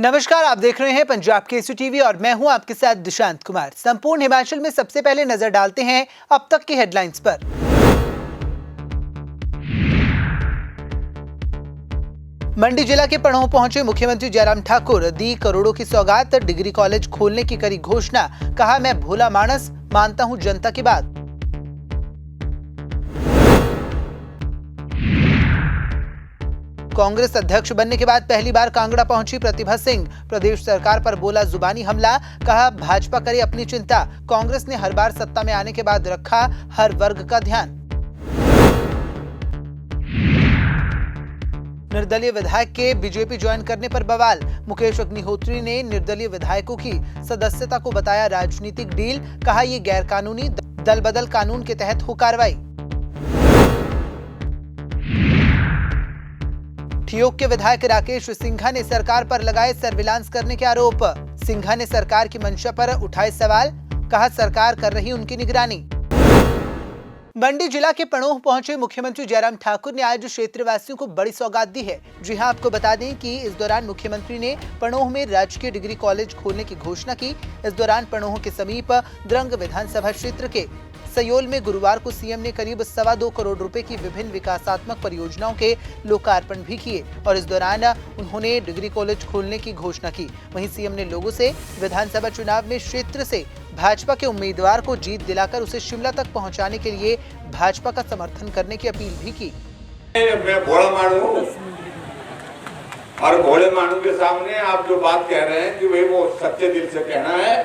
नमस्कार, आप देख रहे हैं पंजाब केसरी टीवी और मैं हूं आपके साथ दिशांत कुमार। संपूर्ण हिमाचल में सबसे पहले नजर डालते हैं अब तक की हेडलाइंस पर। मंडी जिला के पड़ोह पहुंचे मुख्यमंत्री जयराम ठाकुर, दी करोड़ों की सौगात, डिग्री कॉलेज खोलने की करी घोषणा, कहा मैं भोला मानस, मानता हूं जनता की बात। कांग्रेस अध्यक्ष बनने के बाद पहली बार कांगड़ा पहुंची प्रतिभा सिंह, प्रदेश सरकार पर बोला जुबानी हमला, कहा भाजपा करे अपनी चिंता, कांग्रेस ने हर बार सत्ता में आने के बाद रखा हर वर्ग का ध्यान। निर्दलीय विधायक के बीजेपी ज्वाइन करने पर बवाल, मुकेश अग्निहोत्री ने निर्दलीय विधायकों की सदस्यता को बताया राजनीतिक डील, कहा ये गैर कानूनी, दल बदल कानून के तहत हो कार्रवाई। ठियोग के विधायक राकेश सिंघा ने सरकार पर लगाए सर्विलांस करने के आरोप, सिंघा ने सरकार की मंशा पर उठाए सवाल, कहा सरकार कर रही उनकी निगरानी। मंडी जिला के पड़ोह पहुंचे मुख्यमंत्री जयराम ठाकुर ने आज क्षेत्रवासियों को बड़ी सौगात दी है। जी हां, आपको बता दें कि इस दौरान मुख्यमंत्री ने पड़ोह में राजकीय डिग्री कॉलेज खोलने की घोषणा की। इस दौरान पड़ोह के समीप द्रंग विधानसभा क्षेत्र के सयोल में गुरुवार को सीएम ने करीब 2.25 करोड़ रुपए की विभिन्न विकासात्मक परियोजनाओं के लोकार्पण भी किए और इस दौरान उन्होंने डिग्री कॉलेज खोलने की घोषणा की। वहीं सीएम ने लोगों से विधानसभा चुनाव में क्षेत्र से भाजपा के उम्मीदवार को जीत दिलाकर उसे शिमला तक पहुंचाने के लिए भाजपा का समर्थन करने की अपील भी की। मैं भोला मानू और भोले मानू के सामने आप जो बात कह रहे हैं कि भाई वो सच्चे दिल से कहना है।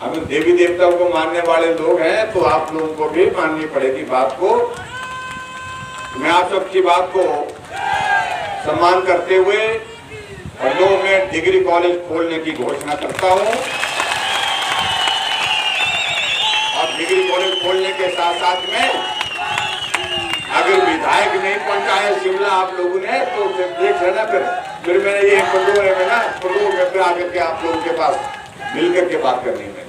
हम देवी देवताओं को मानने वाले लोग हैं तो आप लोगों को भी माननी पड़ेगी बात को। मैं आप सबकी बात को सम्मान करते हुए पड़ोह में डिग्री कॉलेज खोलने की घोषणा करता हूं और डिग्री कॉलेज खोलने के साथ साथ में अगर विधायक नहीं पहुंचाए शिमला आप लोगों ने तो देख लेना। फिर मैंने ये पड़ोह में फिर आकर के आप लोगों के पास मिलकर के बात करनी है।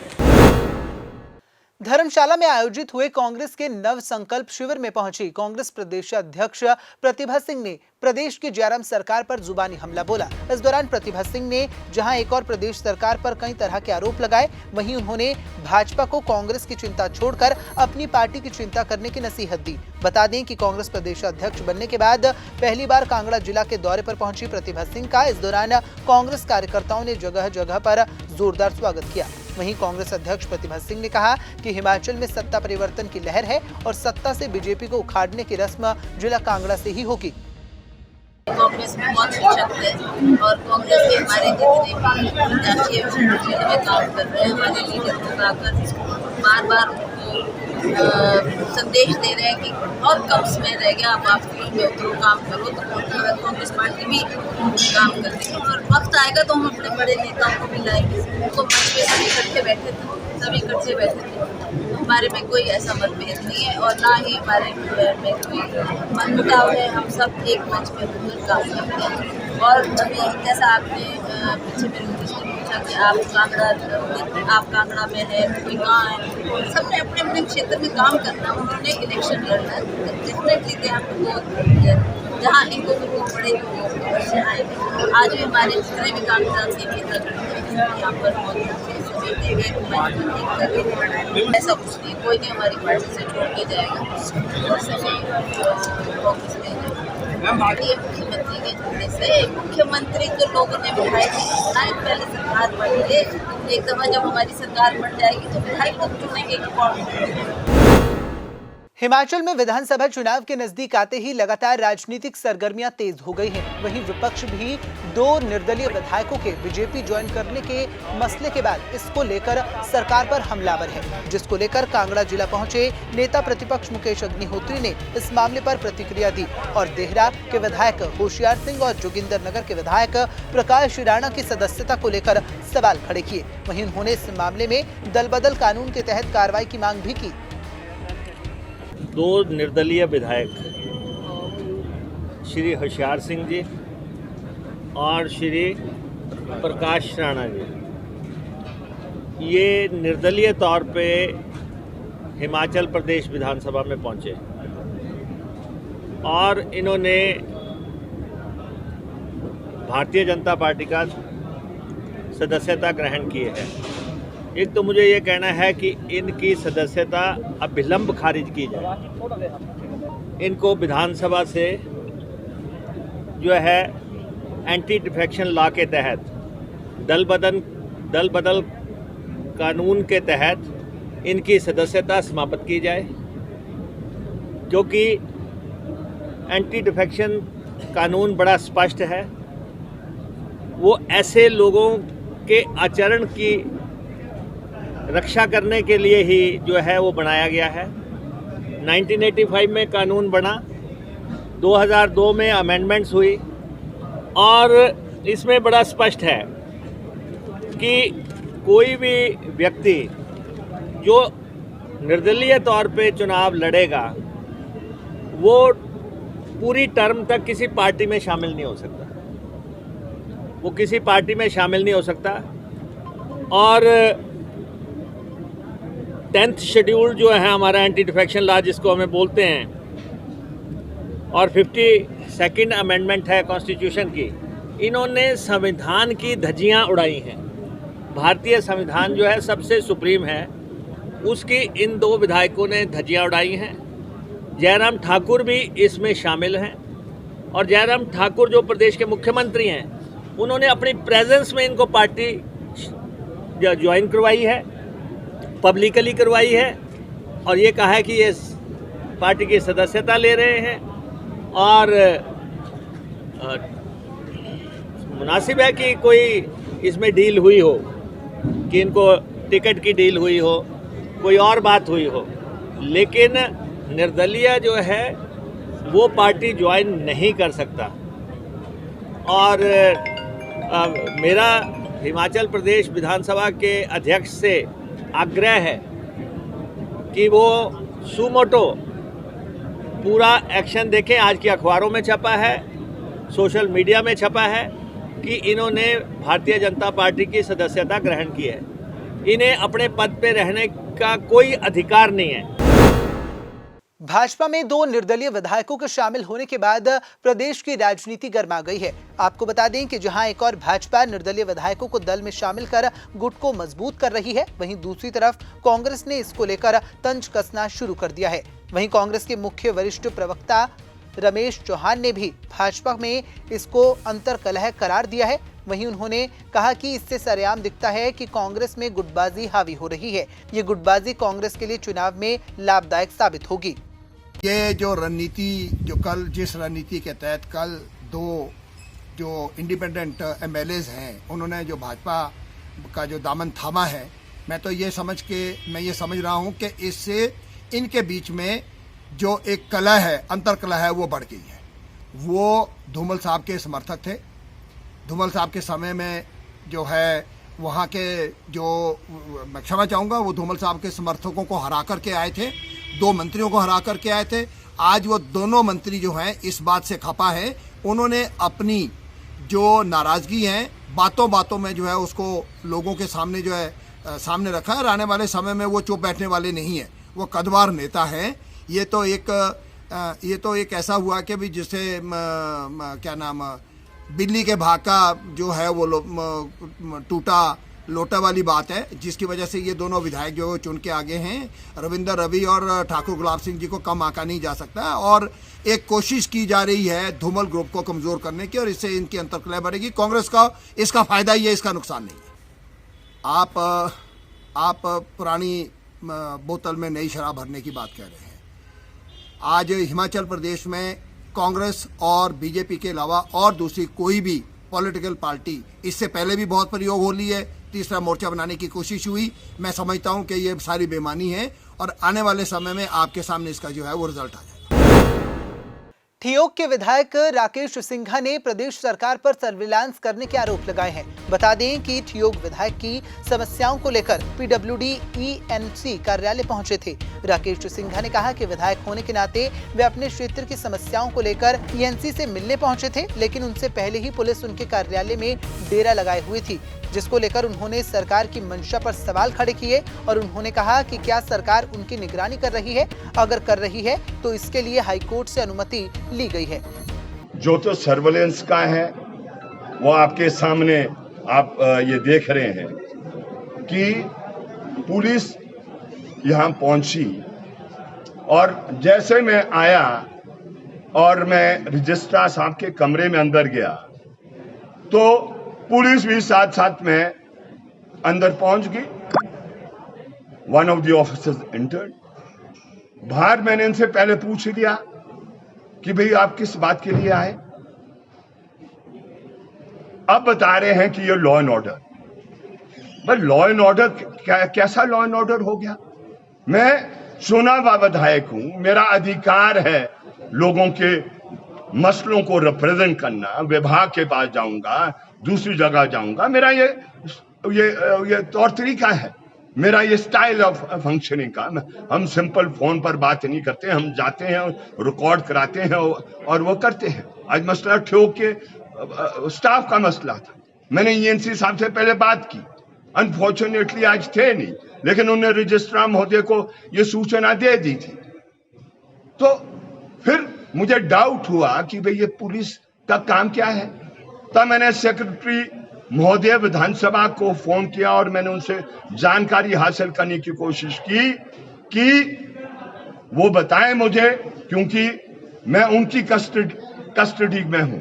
धर्मशाला में आयोजित हुए कांग्रेस के नव संकल्प शिविर में पहुंची कांग्रेस प्रदेश अध्यक्ष प्रतिभा सिंह ने प्रदेश की जयराम सरकार पर जुबानी हमला बोला। इस दौरान प्रतिभा सिंह ने जहां एक और प्रदेश सरकार पर कई तरह के आरोप लगाए, वहीं उन्होंने भाजपा को कांग्रेस की चिंता छोड़कर अपनी पार्टी की चिंता करने की नसीहत दी। बता दें कि कांग्रेस प्रदेश अध्यक्ष बनने के बाद पहली बार कांगड़ा जिला के दौरे पर पहुंची प्रतिभा सिंह का इस दौरान कांग्रेस कार्यकर्ताओं ने जगह जगह पर जोरदार स्वागत किया। वहीं कांग्रेस अध्यक्ष प्रतिभा सिंह ने कहा कि हिमाचल में सत्ता परिवर्तन की लहर है और सत्ता से बीजेपी को उखाड़ने की रस्म जिला कांगड़ा से ही होगी। कांग्रेस में बहुत शिक्षक है और कांग्रेस के हमारे जितने भी राष्ट्रीय में काम कर रहे हैं हमारे लीडर को आकर बार बार संदेश दे रहे हैं कि बहुत कम समय रह गया, आप फील्ड में उतरो, काम करो। तो कांग्रेस पार्टी भी काम कर रही है और वक्त आएगा तो हम अपने बड़े नेताओं को भी लाएंगे। तो मंच पे सभी इकट्ठे बैठे थे, हमारे में कोई ऐसा मतभेद नहीं है और ना ही हमारे में कोई मनमुटाव है। हम सब एक मंच पे मिलकर काम करते हैं। और अभी जैसा आपने पीछे मेरे से पूछा कि आप कांगड़ा में है, कोई कहाँ है, सबने अपने अपने क्षेत्र में काम करना, उन्होंने इलेक्शन लड़ना है। डेफिनेटली हम जहाँ इनको जरूरत पड़ेगी वो से आएंगे। आज भी हमारे जितने भी कागजात के नेता यहाँ पर मौजूद है, ऐसा कुछ नहीं, कोई नहीं हमारी पार्टी से छोड़ के जाएगा और सभी कांग्रेस में मुख्यमंत्री के झंडे से। मुख्यमंत्री तो लोगों ने विधायक पहले सरकार बन ले, एक दफा जब हमारी सरकार बन जाएगी तो विधायक लोग चुनेंगे कि कौन। हिमाचल में विधानसभा चुनाव के नजदीक आते ही लगातार राजनीतिक सरगर्मियां तेज हो गई हैं। वहीं विपक्ष भी 2 निर्दलीय विधायकों के बीजेपी ज्वाइन करने के मसले के बाद इसको लेकर सरकार पर हमलावर है, जिसको लेकर कांगड़ा जिला पहुंचे नेता प्रतिपक्ष मुकेश अग्निहोत्री ने इस मामले पर प्रतिक्रिया दी और देहरा के विधायक होशियार सिंह और जोगिंदरनगर के विधायक प्रकाश राणा की सदस्यता को लेकर सवाल खड़े किए। वहीं उन्होंने इस मामले में दल बदल कानून के तहत कार्रवाई की मांग भी की। 2 निर्दलीय विधायक श्री होशियार सिंह जी और श्री प्रकाश राणा जी, ये निर्दलीय तौर पे हिमाचल प्रदेश विधानसभा में पहुंचे और इन्होंने भारतीय जनता पार्टी का सदस्यता ग्रहण किए है। एक तो मुझे ये कहना है कि इनकी सदस्यता अविलंब खारिज की जाए। इनको विधानसभा से जो है एंटी डिफेक्शन लॉ के तहत दल बदल कानून के तहत इनकी सदस्यता समाप्त की जाए, क्योंकि एंटी डिफेक्शन कानून बड़ा स्पष्ट है। वो ऐसे लोगों के आचरण की रक्षा करने के लिए ही जो है वो बनाया गया है। 1985 में कानून बना, 2002 में अमेंडमेंट्स हुई और इसमें बड़ा स्पष्ट है कि कोई भी व्यक्ति जो निर्दलीय तौर पे चुनाव लड़ेगा वो पूरी टर्म तक किसी पार्टी में शामिल नहीं हो सकता। वो किसी पार्टी में शामिल नहीं हो सकता। और 10th शेड्यूल जो है हमारा एंटी डिफेक्शन लॉ जिसको हमें बोलते हैं, और 52nd अमेंडमेंट है कॉन्स्टिट्यूशन की, इन्होंने संविधान की धज्जियां उड़ाई हैं। भारतीय संविधान जो है सबसे सुप्रीम है, उसकी इन दो विधायकों ने धज्जियां उड़ाई हैं। जयराम ठाकुर भी इसमें शामिल हैं और जयराम ठाकुर जो प्रदेश के मुख्यमंत्री हैं, उन्होंने अपनी प्रेजेंस में इनको पार्टी ज्वाइन करवाई है, पब्लिकली करवाई है और ये कहा है कि ये पार्टी की सदस्यता ले रहे हैं। और मुनासिब है कि कोई इसमें डील हुई हो, कि इनको टिकट की डील हुई हो, कोई और बात हुई हो, लेकिन निर्दलीय जो है वो पार्टी ज्वाइन नहीं कर सकता। और मेरा हिमाचल प्रदेश विधानसभा के अध्यक्ष से आग्रह है कि वो सुमोटो पूरा एक्शन देखें। आज की अखबारों में छपा है, सोशल मीडिया में छपा है कि इन्होंने भारतीय जनता पार्टी की सदस्यता ग्रहण की है। इन्हें अपने पद पे रहने का कोई अधिकार नहीं है। भाजपा में 2 निर्दलीय विधायकों के शामिल होने के बाद प्रदेश की राजनीति गर्मा गई है। आपको बता दें कि जहां एक और भाजपा निर्दलीय विधायकों को दल में शामिल कर गुट को मजबूत कर रही है, वहीं दूसरी तरफ कांग्रेस ने इसको लेकर तंज कसना शुरू कर दिया है। वहीं कांग्रेस के मुख्य वरिष्ठ प्रवक्ता रमेश चौहान ने भी भाजपा में इसको अंतर्कलह करार दिया है। वहीं उन्होंने कहा कि इससे सरेआम दिखता है कि कांग्रेस में गुटबाजी हावी हो रही है। ये गुटबाजी कांग्रेस के लिए चुनाव में लाभदायक साबित होगी। ये जो रणनीति जिस रणनीति के तहत कल 2 जो इंडिपेंडेंट एमएलएज हैं उन्होंने जो भाजपा का जो दामन थामा है, मैं ये समझ रहा हूं कि इससे इनके बीच में जो एक कलह है, अंतर्कलह है, वो बढ़ गई है। वो धूमल साहब के समर्थक थे। धूमल साहब के समय में जो है वहाँ के मैं क्षमा चाहूँगा, वो धूमल साहब के समर्थकों को हरा करके आए थे, 2 मंत्रियों को हरा करके आए थे। आज वो दोनों मंत्री जो हैं इस बात से खपा है, उन्होंने अपनी जो नाराज़गी है बातों बातों में जो है उसको लोगों के सामने जो है सामने रखा है। और आने वाले समय में वो चुप बैठने वाले नहीं है, वो कद्दावर नेता है। ये तो एक ऐसा हुआ कि भी जिसे क्या नाम बिल्ली के भाग का जो है वो टूटा लोटा वाली बात है, जिसकी वजह से ये दोनों विधायक जो चुन के आगे हैं, रविंदर रवि और ठाकुर गुलाब सिंह जी को कम आंका नहीं जा सकता। और एक कोशिश की जा रही है धूमल ग्रुप को कमज़ोर करने की और इससे इनकी अंतर्कलह बढ़ेगी। कांग्रेस का इसका फायदा ही है, इसका नुकसान नहीं है। आप पुरानी बोतल में नई शराब भरने की बात कह रहे हैं। आज हिमाचल प्रदेश में कांग्रेस और बीजेपी के अलावा और दूसरी कोई भी पॉलिटिकल पार्टी, इससे पहले भी बहुत प्रयोग हो ली है, तीसरा मोर्चा बनाने की कोशिश हुई। मैं समझता हूं कि ये सारी बेईमानी है और आने वाले समय में आपके सामने इसका जो है वो रिजल्ट आ जाएगा। ठियोग के विधायक राकेश सिंघा ने प्रदेश सरकार पर सर्विलांस करने के आरोप लगाए हैं। बता दें कि ठियोग विधायक की समस्याओं को लेकर पीडब्ल्यूडी ईएनसी कार्यालय पहुंचे थे। राकेश सिंघा ने कहा कि विधायक होने के नाते वे अपने क्षेत्र की समस्याओं को लेकर ईएनसी से मिलने पहुंचे थे, लेकिन उनसे पहले ही पुलिस उनके कार्यालय में डेरा लगाए हुई थी, जिसको लेकर उन्होंने सरकार की मंशा पर सवाल खड़े किए और उन्होंने कहा कि क्या सरकार उनकी निगरानी कर रही है? अगर कर रही है तो इसके लिए हाईकोर्ट से अनुमति ली गई है। जो तो सर्वेलेंस का है वो आपके सामने आप ये देख रहे हैं कि पुलिस यहाँ पहुंची और जैसे मैं आया और मैं रजिस्ट्रार साहब के कमरे में अंदर गया तो पुलिस भी साथ साथ में अंदर पहुंच गई। One of the officers entered. बाहर मैंने इनसे पहले पूछ लिया कि भाई आप किस बात के लिए आए। अब बता रहे हैं कि ये law and order. But law and order कैसा लॉ एंड ऑर्डर हो गया? मैं चुना हुआ विधायक हूं, मेरा अधिकार है लोगों के मसलों को रिप्रेजेंट करना। विभाग के पास जाऊंगा, दूसरी जगह जाऊंगा, मेरा ये तौर तरीका है, मेरा ये स्टाइल ऑफ फंक्शनिंग का। हम सिंपल फोन पर बात नहीं करते, हम जाते हैं, रिकॉर्ड कराते हैं और वो करते हैं। आज मसला ठोक के स्टाफ का मसला था, मैंने ईएनसी साहब से पहले बात की। अनफॉर्चुनेटली आज थे नहीं, लेकिन उन्होंने रजिस्ट्रार महोदय को ये सूचना दे दी थी। तो फिर मुझे डाउट हुआ कि भाई ये पुलिस का काम क्या है। तब मैंने सेक्रेटरी महोदय विधानसभा को फोन किया और मैंने उनसे जानकारी हासिल करने की कोशिश की कि वो बताएं मुझे, क्योंकि मैं उनकी कस्टडी में हूं।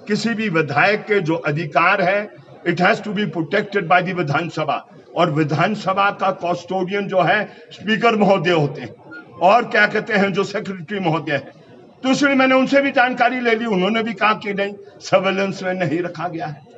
किसी भी विधायक के जो अधिकार है, it has to be protected by the Vidhan Sabha, और विधानसभा का कस्टोडियन जो है स्पीकर महोदय होते हैं, और क्या कहते हैं जो सेक्रेटरी महोदय है। तो इसलिए मैंने उनसे भी जानकारी ले ली, उन्होंने भी कहा कि नहीं, सर्वेलेंस में नहीं रखा गया है।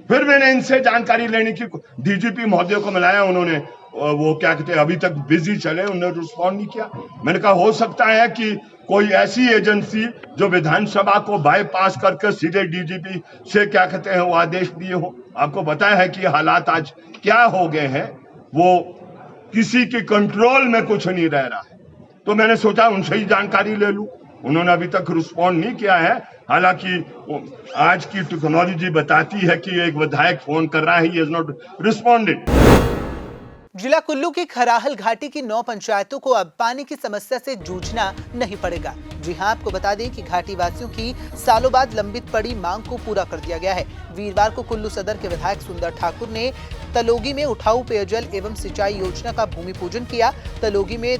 फिर मैंने इनसे जानकारी लेने की डीजीपी महोदय को मिलाया, उन्होंने वो क्या कहते हैं अभी तक बिजी चले, उन्होंने रिस्पॉन्ड नहीं किया। मैंने कहा हो सकता है कि कोई ऐसी एजेंसी जो विधानसभा को बाईपास करके सीधे डीजीपी से क्या कहते हैं वो आदेश दिए हो। आपको पता है कि हालात आज क्या हो गए हैं, वो किसी के कंट्रोल में कुछ नहीं रह रहा है। तो मैंने सोचा उनसे ही जानकारी ले लूं। उन्होंने अभी तक रिस्पॉन्ड नहीं किया है। हालांकि आज की टेक्नोलॉजी बताती है कि एक विधायक फोन कर रहा है, ही इज नॉट रिस्पॉन्डेड। जिला कुल्लू की खराहल घाटी की 9 पंचायतों को अब पानी की समस्या से जूझना नहीं पड़ेगा। जी हां, आपको बता दें कि घाटी वासियों की सालों बाद लंबित पड़ी मांग को पूरा कर दिया गया है। वीरवार को कुल्लू सदर के विधायक सुंदर ठाकुर ने तलोगी में उठाऊ पेयजल एवं सिंचाई योजना का भूमि पूजन किया। तलोगी में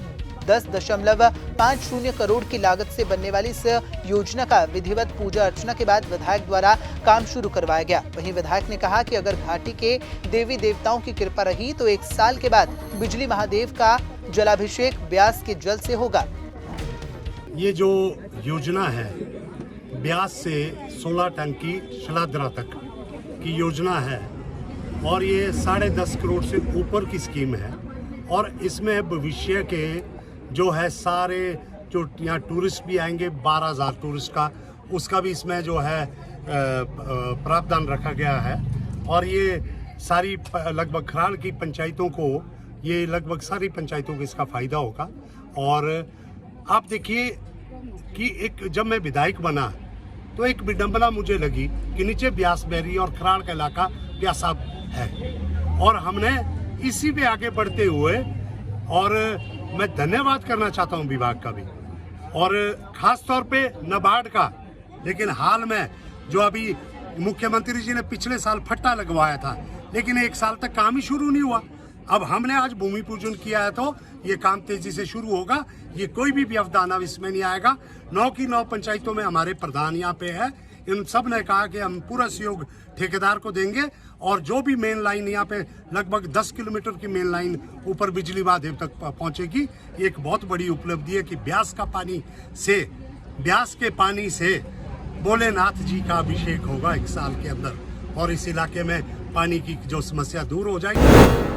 10.50 करोड़ की लागत से बनने वाली इस योजना का विधिवत पूजा अर्चना के बाद विधायक द्वारा काम शुरू करवाया गया। वहीं विधायक ने कहा कि अगर घाटी के देवी देवताओं की कृपा रही तो 1 साल के बाद बिजली महादेव का जलाभिषेक ब्यास के जल से होगा। ये जो योजना है ब्यास से 16 टंकी शलाद्रा तक की योजना है, और ये 10.5 करोड़ से ऊपर की स्कीम है। और इसमें भविष्य के जो है सारे जो यहाँ टूरिस्ट भी आएंगे, 12,000 टूरिस्ट का, उसका भी इसमें जो है प्रावधान रखा गया है। और ये सारी लगभग खराल की पंचायतों को, ये लगभग सारी पंचायतों को इसका फ़ायदा होगा। और आप देखिए कि एक जब मैं विधायक बना तो एक विडंबना मुझे लगी कि नीचे ब्यास बैरी और खराल का इलाका प्यासा है, और हमने इसी पे आगे बढ़ते हुए, और मैं धन्यवाद करना चाहता हूं विभाग का भी, और खास तौर पे नाबार्ड का। लेकिन हाल में जो अभी मुख्यमंत्री जी ने पिछले साल फट्टा लगवाया था, लेकिन 1 साल तक काम ही शुरू नहीं हुआ। अब हमने आज भूमि पूजन किया है तो ये काम तेजी से शुरू होगा। ये कोई भी व्यवधान इसमें नहीं आएगा। 9 की 9 पंचायतों में हमारे प्रधान यहाँ पे है, इन सब ने कहा कि हम पूरा सहयोग ठेकेदार को देंगे। और जो भी मेन लाइन यहाँ पे लगभग 10 किलोमीटर की मेन लाइन ऊपर बिजली महादेव तक पहुंचेगी। ये एक बहुत बड़ी उपलब्धि है कि ब्यास के पानी से भोलेनाथ जी का अभिषेक होगा 1 साल के अंदर, और इस इलाके में पानी की जो समस्या दूर हो जाएगी।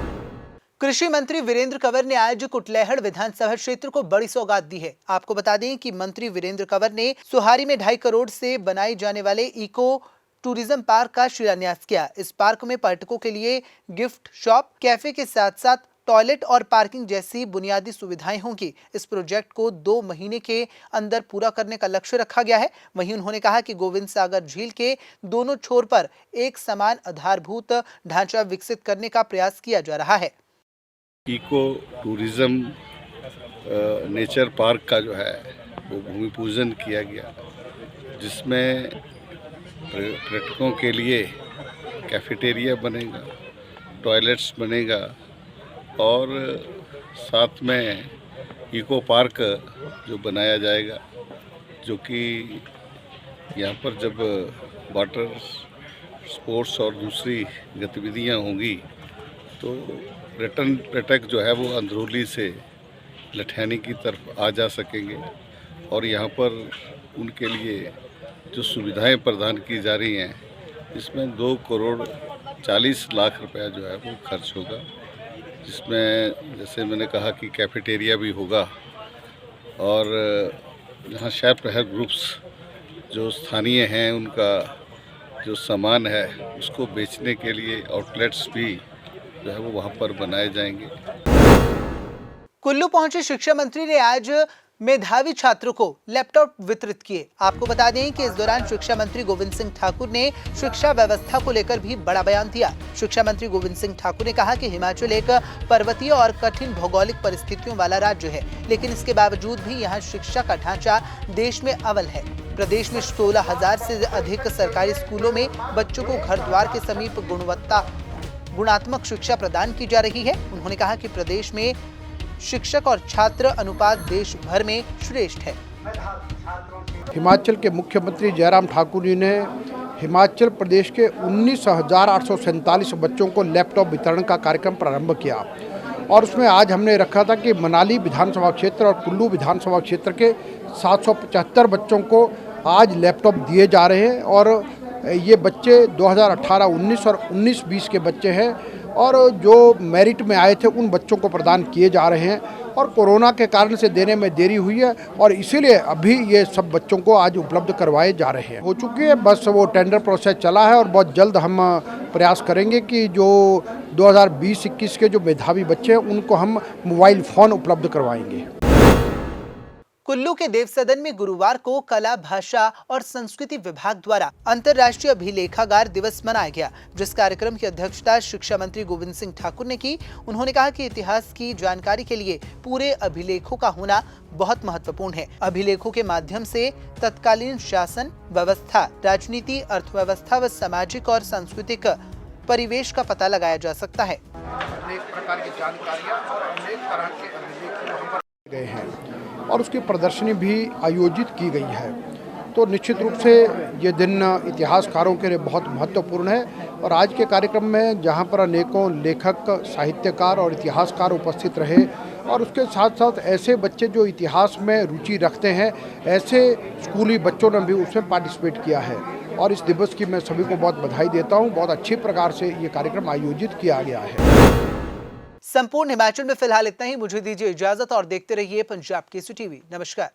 कृषि मंत्री वीरेंद्र कंवर ने आज कुटलैहड़ विधानसभा क्षेत्र को बड़ी सौगात दी है। आपको बता दें कि मंत्री वीरेंद्र कंवर ने सुहारी में 2.5 करोड़ से बनाए जाने वाले इको टूरिज्म पार्क का शिलान्यास किया। इस पार्क में पर्यटकों के लिए गिफ्ट शॉप, कैफे के साथ साथ टॉयलेट और पार्किंग जैसी बुनियादी सुविधाएं होंगी। इस प्रोजेक्ट को 2 महीने के अंदर पूरा करने का लक्ष्य रखा गया है। वहीं उन्होंने कहा कि गोविंद सागर झील के दोनों छोर पर एक समान आधारभूत ढांचा विकसित करने का प्रयास किया जा रहा है। इको टूरिज्म नेचर पार्क का जो है वो भूमि पूजन किया गया, जिसमें पर्यटकों के लिए कैफेटेरिया बनेगा, टॉयलेट्स बनेगा और साथ में इको पार्क जो बनाया जाएगा, जो कि यहाँ पर जब वाटर स्पोर्ट्स और दूसरी गतिविधियाँ होंगी तो पर्यटक जो है वो अंदरूनी से लठैनी की तरफ आ जा सकेंगे और यहाँ पर उनके लिए जो सुविधाएं प्रदान की जा रही हैं, इसमें 2 करोड़ 40 लाख रुपया जो है वो खर्च होगा, जिसमें जैसे मैंने कहा कि कैफेटेरिया भी होगा और यहाँ शेफ प्रहर ग्रुप्स जो स्थानीय हैं उनका जो सामान है उसको बेचने के लिए आउटलेट्स भी जो है वो वहाँ पर बनाए जाएंगे। कुल्लू पहुंचे शिक्षा मंत्री ने आज मेधावी छात्रों को लैपटॉप वितरित किए। आपको बता दें कि इस दौरान शिक्षा मंत्री गोविंद सिंह ठाकुर ने शिक्षा व्यवस्था को लेकर भी बड़ा बयान दिया। शिक्षा मंत्री गोविंद सिंह ठाकुर ने कहा कि हिमाचल एक पर्वतीय और कठिन भौगोलिक परिस्थितियों वाला राज्य है, लेकिन इसके बावजूद भी यहाँ शिक्षा का ढांचा देश में अव्वल है। प्रदेश में 16,000 से अधिक सरकारी स्कूलों में बच्चों को घर द्वार के समीप गुणात्मक शिक्षा प्रदान की जा रही है। उन्होंने कहा कि प्रदेश में शिक्षक और छात्र अनुपात देश भर में श्रेष्ठ है। हिमाचल के मुख्यमंत्री जयराम ठाकुर जी ने हिमाचल प्रदेश के 19,847 बच्चों को लैपटॉप वितरण का कार्यक्रम प्रारंभ किया और उसमें आज हमने रखा था कि मनाली विधानसभा क्षेत्र और कुल्लू विधानसभा क्षेत्र के 775 बच्चों को आज लैपटॉप दिए जा रहे हैं और ये बच्चे 2018-19 और 19-20 के बच्चे हैं और जो मेरिट में आए थे उन बच्चों को प्रदान किए जा रहे हैं और कोरोना के कारण से देने में देरी हुई है और इसीलिए अभी ये सब बच्चों को आज उपलब्ध करवाए जा रहे हैं। हो चुकी है, बस वो टेंडर प्रोसेस चला है और बहुत जल्द हम प्रयास करेंगे कि जो 2020-21 के जो मेधावी बच्चे हैं उनको हम मोबाइल फ़ोन उपलब्ध करवाएंगे। कुल्लू के देव सदन में गुरुवार को कला, भाषा और संस्कृति विभाग द्वारा अंतर्राष्ट्रीय अभिलेखागार दिवस मनाया गया, जिस कार्यक्रम की अध्यक्षता शिक्षा मंत्री गोविंद सिंह ठाकुर ने की। उन्होंने कहा कि इतिहास की जानकारी के लिए पूरे अभिलेखों का होना बहुत महत्वपूर्ण है। अभिलेखों के माध्यम से तत्कालीन शासन व्यवस्था, राजनीति, अर्थव्यवस्था व सामाजिक और सांस्कृतिक परिवेश का पता लगाया जा सकता है। अनेक प्रकार की जानकारियाँ और अनेक तरह के अभिलेख वहाँ पर गए हैं और उसकी प्रदर्शनी भी आयोजित की गई है। तो निश्चित रूप से ये दिन इतिहासकारों के लिए बहुत महत्वपूर्ण है और आज के कार्यक्रम में जहाँ पर अनेकों लेखक, साहित्यकार और इतिहासकार उपस्थित रहे और उसके साथ साथ ऐसे बच्चे जो इतिहास में रुचि रखते हैं, ऐसे स्कूली बच्चों ने भी उसमें पार्टिसिपेट किया है और इस दिवस की मैं सभी को बहुत बधाई देता हूँ। बहुत अच्छी प्रकार से ये कार्यक्रम आयोजित किया गया है। संपूर्ण हिमाचल में फिलहाल इतना ही। मुझे दीजिए इजाजत और देखते रहिए पंजाब केसरी टीवी। नमस्कार।